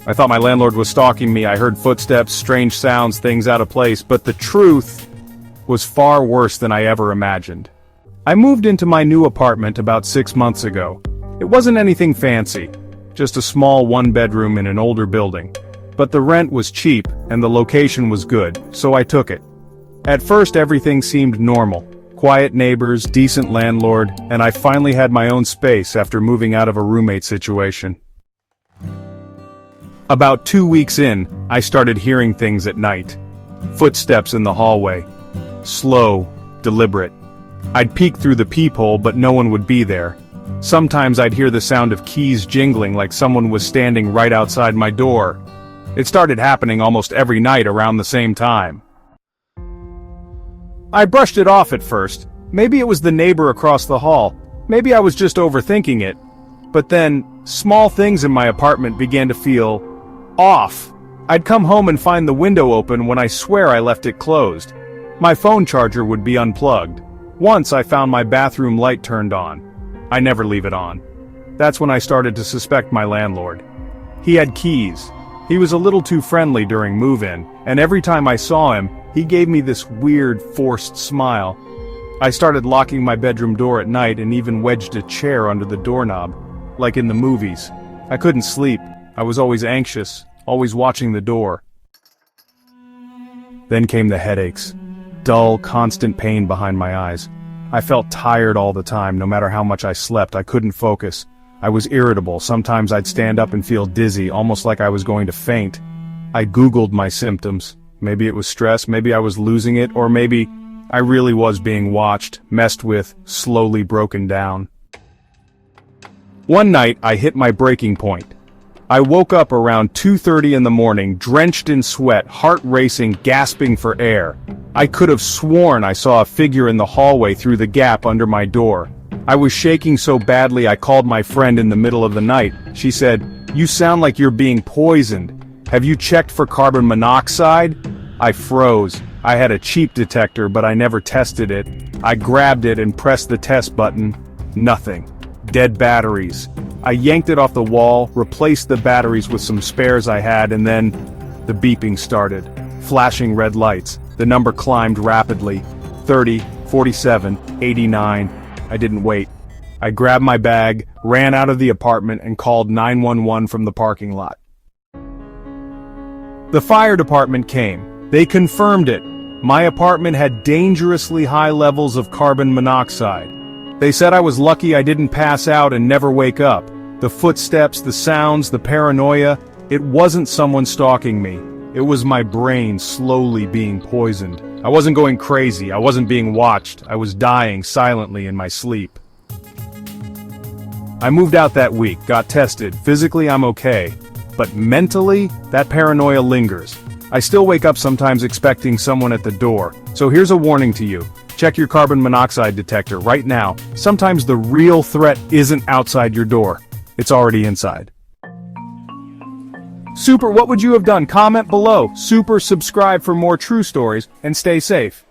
I thought my landlord was stalking me. I heard footsteps, strange sounds, things out of place, but the truth was far worse than I ever imagined. I moved into my new apartment about 6 months ago. It wasn't anything fancy, just a small one-bedroom in an older building. But the rent was cheap and the location was good, so I took it. At first everything seemed normal. Quiet neighbors, decent landlord, and I finally had my own space after moving out of a roommate situation. About 2 weeks in, I started hearing things at night. Footsteps in the hallway. Slow, deliberate. I'd peek through the peephole, but no one would be there. Sometimes I'd hear the sound of keys jingling like someone was standing right outside my door. It started happening almost every night around the same time. I brushed it off at first. Maybe it was the neighbor across the hall. Maybe I was just overthinking it. But then, small things in my apartment began to feel off. I'd come home and find the window open when I swear I left it closed. My phone charger would be unplugged. Once I found my bathroom light turned on. I never leave it on. That's when I started to suspect my landlord. He had keys. He was a little too friendly during move-in, and every time I saw him, he gave me this weird, forced smile. I started locking my bedroom door at night and even wedged a chair under the doorknob, like in the movies. I couldn't sleep. I was always anxious, always watching the door. Then came the headaches. Dull, constant pain behind my eyes. I felt tired all the time, no matter how much I slept. I couldn't focus. I was irritable. Sometimes I'd stand up and feel dizzy, almost like I was going to faint. I Googled my symptoms. Maybe it was stress, maybe I was losing it, or maybe I really was being watched, messed with, slowly broken down. One night, I hit my breaking point. I woke up around 2:30 in the morning, drenched in sweat, heart racing, gasping for air. I could have sworn I saw a figure in the hallway through the gap under my door. I was shaking so badly I called my friend in the middle of the night. She said, "You sound like you're being poisoned. Have you checked for carbon monoxide?" I froze. I had a cheap detector, but I never tested it. I grabbed it and pressed the test button. Nothing. Dead batteries. I yanked it off the wall, replaced the batteries with some spares I had, and then the beeping started. Flashing red lights. The number climbed rapidly. 30, 47, 89. I didn't wait. I grabbed my bag, ran out of the apartment, and called 911 from the parking lot. The fire department came. They confirmed it. My apartment had dangerously high levels of carbon monoxide. They said I was lucky I didn't pass out and never wake up. The footsteps, the sounds, the paranoia, it wasn't someone stalking me. It was my brain slowly being poisoned. I wasn't going crazy, I wasn't being watched, I was dying silently in my sleep. I moved out that week, got tested, physically I'm okay. But mentally, that paranoia lingers. I still wake up sometimes expecting someone at the door. So here's a warning to you. Check your carbon monoxide detector right now. Sometimes the real threat isn't outside your door. It's already inside. Super, what would you have done? Comment below. Super, subscribe for more true stories, and stay safe.